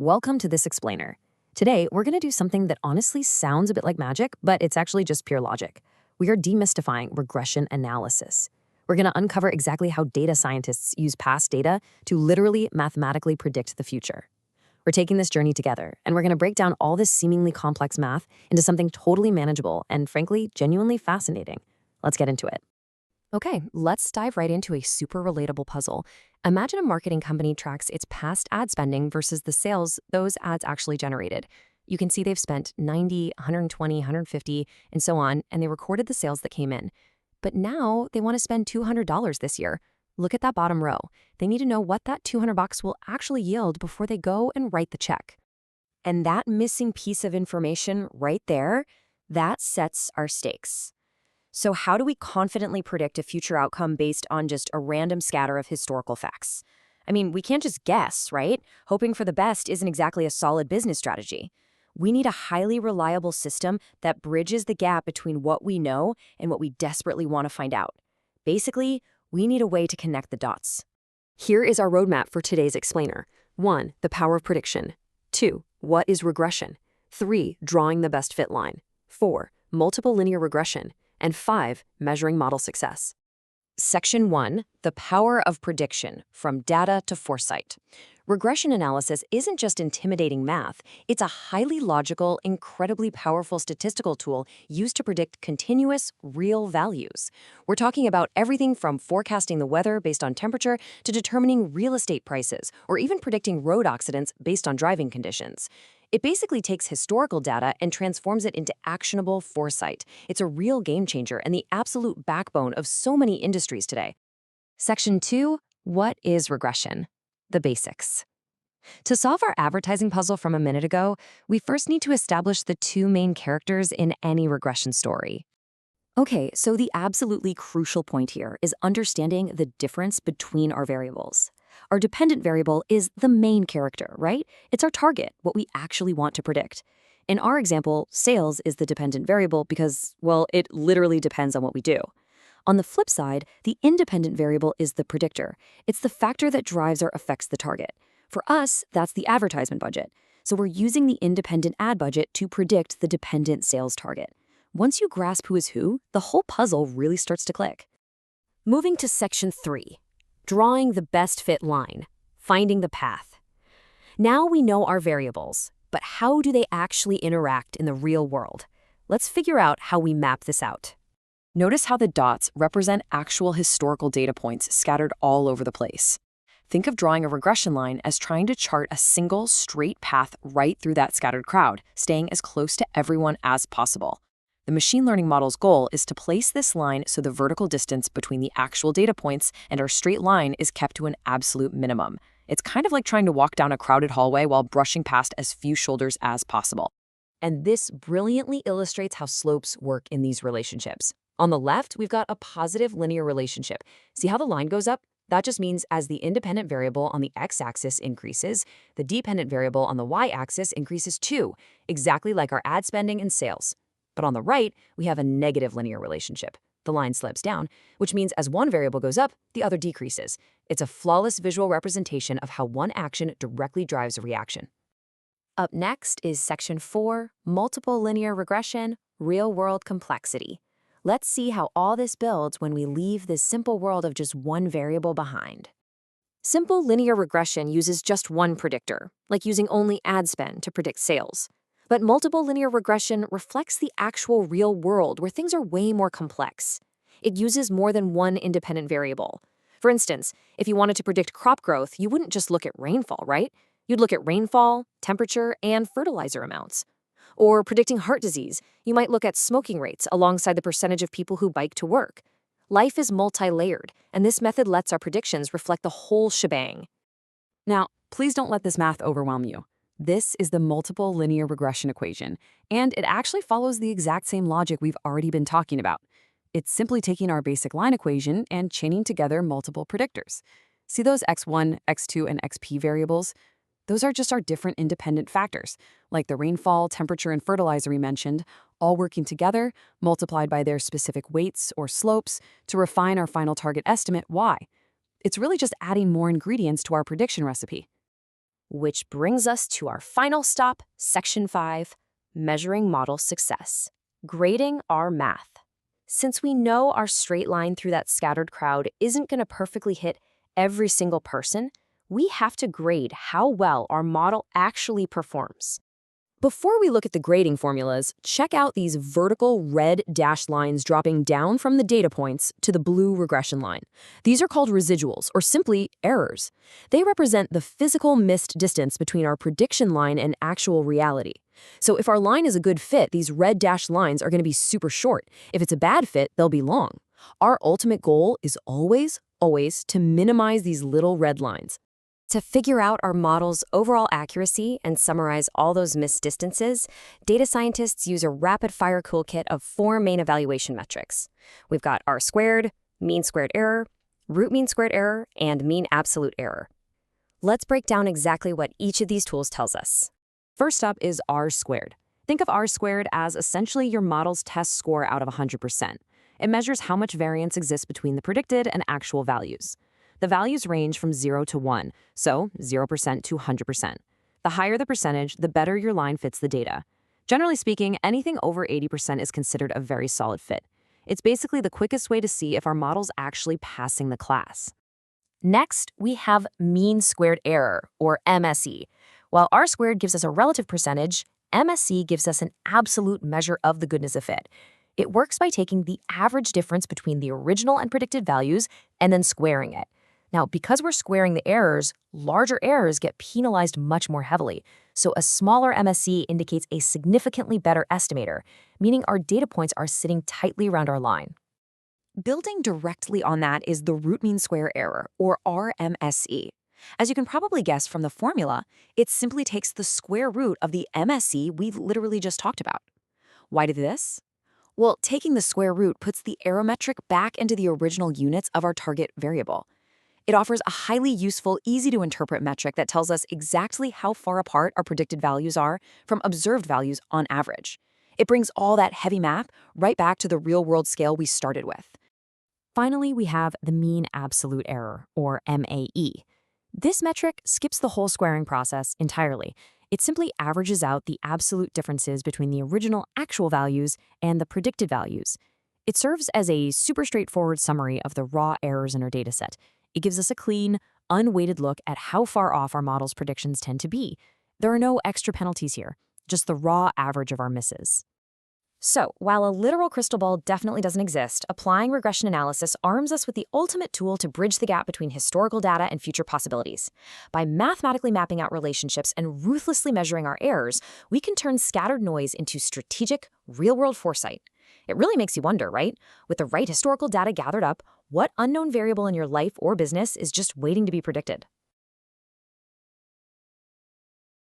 welcome to This Explainer. Today, we're going to do something that honestly sounds a bit like magic, but it's actually just pure logic. We are demystifying regression analysis. We're going to uncover exactly how data scientists use past data to literally mathematically predict the future. We're taking this journey together, and we're going to break down all this seemingly complex math into something totally manageable and, frankly, genuinely fascinating. Let's get into it. Okay, let's dive right into a super relatable puzzle. Imagine a marketing company tracks its past ad spending versus the sales those ads actually generated. You can see they've spent 90, 120, 150, and so on, and they recorded the sales that came in. But now they want to spend $200 this year. Look at that bottom row. They need to know what that $200 will actually yield before they go and write the check. And that missing piece of information right there, that sets our stakes. So how do we confidently predict a future outcome based on just a random scatter of historical facts? I mean, we can't just guess, right? Hoping for the best isn't exactly a solid business strategy. We need a highly reliable system that bridges the gap between what we know and what we desperately want to find out. Basically, we need a way to connect the dots. Here is our roadmap for today's explainer. 1. The power of prediction. 2. What is regression? 3. Drawing the best fit line. 4. Multiple linear regression. And 5. Measuring model success. Section 1. The power of prediction, from data to foresight. Regression analysis isn't just intimidating math, it's a highly logical, incredibly powerful statistical tool used to predict continuous, real values. We're talking about everything from forecasting the weather based on temperature to determining real estate prices, or even predicting road accidents based on driving conditions. It basically takes historical data and transforms it into actionable foresight. It's a real game changer and the absolute backbone of so many industries today. Section 2. What is regression? The basics. To solve our advertising puzzle from a minute ago, we first need to establish the two main characters in any regression story. Okay, so the absolutely crucial point here is understanding the difference between our variables. Our dependent variable is the main character, right? It's our target, what we actually want to predict. In our example, sales is the dependent variable because, well, it literally depends on what we do. On the flip side, the independent variable is the predictor. It's the factor that drives or affects the target. For us, that's the advertisement budget. So we're using the independent ad budget to predict the dependent sales target. Once you grasp who is who, the whole puzzle really starts to click. Moving to Section 3. Drawing the best fit line, finding the path. Now we know our variables, but how do they actually interact in the real world? Let's figure out how we map this out. Notice how the dots represent actual historical data points scattered all over the place. Think of drawing a regression line as trying to chart a single straight path right through that scattered crowd, staying as close to everyone as possible. The machine learning model's goal is to place this line so the vertical distance between the actual data points and our straight line is kept to an absolute minimum. It's kind of like trying to walk down a crowded hallway while brushing past as few shoulders as possible. And this brilliantly illustrates how slopes work in these relationships. On the left, we've got a positive linear relationship. See how the line goes up? That just means as the independent variable on the x-axis increases, the dependent variable on the y-axis increases too, exactly like our ad spending and sales. But on the right, we have a negative linear relationship. The line slopes down, which means as one variable goes up, the other decreases. It's a flawless visual representation of how one action directly drives a reaction. Up next is Section 4, Multiple Linear Regression, Real-World Complexity. Let's see how all this builds when we leave this simple world of just one variable behind. Simple linear regression uses just one predictor, like using only ad spend to predict sales. But multiple linear regression reflects the actual real world where things are way more complex. It uses more than one independent variable. For instance, if you wanted to predict crop growth, you wouldn't just look at rainfall, right? You'd look at rainfall, temperature, and fertilizer amounts. Or predicting heart disease, you might look at smoking rates alongside the percentage of people who bike to work. Life is multi-layered, and this method lets our predictions reflect the whole shebang. Now, please don't let this math overwhelm you. This is the multiple linear regression equation, and it actually follows the exact same logic we've already been talking about. It's simply taking our basic line equation and chaining together multiple predictors. See those x1, x2, and xp variables? Those are just our different independent factors, like the rainfall, temperature, and fertilizer we mentioned, all working together, multiplied by their specific weights or slopes to refine our final target estimate, y. It's really just adding more ingredients to our prediction recipe. Which brings us to our final stop, Section 5, Measuring Model Success. Grading our math. Since we know our straight line through that scattered crowd isn't going to perfectly hit every single person, we have to grade how well our model actually performs. Before we look at the grading formulas, check out these vertical red dashed lines dropping down from the data points to the blue regression line. These are called residuals, or simply errors. They represent the physical missed distance between our prediction line and actual reality. So if our line is a good fit, these red dashed lines are going to be super short. If it's a bad fit, they'll be long. Our ultimate goal is always to minimize these little red lines. To figure out our model's overall accuracy and summarize all those missed distances, data scientists use a rapid-fire toolkit of 4 main evaluation metrics. We've got R-squared, mean squared error, root mean squared error, and mean absolute error. Let's break down exactly what each of these tools tells us. First up is R-squared. Think of R-squared as essentially your model's test score out of 100%. It measures how much variance exists between the predicted and actual values. The values range from 0 to 1, so 0% to 100%. The higher the percentage, the better your line fits the data. Generally speaking, anything over 80% is considered a very solid fit. It's basically the quickest way to see if our model's actually passing the class. Next, we have mean squared error, or MSE. While R-squared gives us a relative percentage, MSE gives us an absolute measure of the goodness of fit. It works by taking the average difference between the original and predicted values and then squaring it. Now, because we're squaring the errors, larger errors get penalized much more heavily. So a smaller MSE indicates a significantly better estimator, meaning our data points are sitting tightly around our line. Building directly on that is the root mean square error, or RMSE. As you can probably guess from the formula, it simply takes the square root of the MSE we've literally just talked about. Why do this? Well, taking the square root puts the error metric back into the original units of our target variable. It offers a highly useful, easy-to-interpret metric that tells us exactly how far apart our predicted values are from observed values on average. It brings all that heavy math right back to the real-world scale we started with. Finally, we have the mean absolute error, or MAE. This metric skips the whole squaring process entirely. It simply averages out the absolute differences between the original actual values and the predicted values. It serves as a super straightforward summary of the raw errors in our dataset. It gives us a clean, unweighted look at how far off our model's predictions tend to be. There are no extra penalties here, just the raw average of our misses. So, while a literal crystal ball definitely doesn't exist, applying regression analysis arms us with the ultimate tool to bridge the gap between historical data and future possibilities. By mathematically mapping out relationships and ruthlessly measuring our errors, we can turn scattered noise into strategic, real-world foresight. It really makes you wonder, right? With the right historical data gathered up, what unknown variable in your life or business is just waiting to be predicted?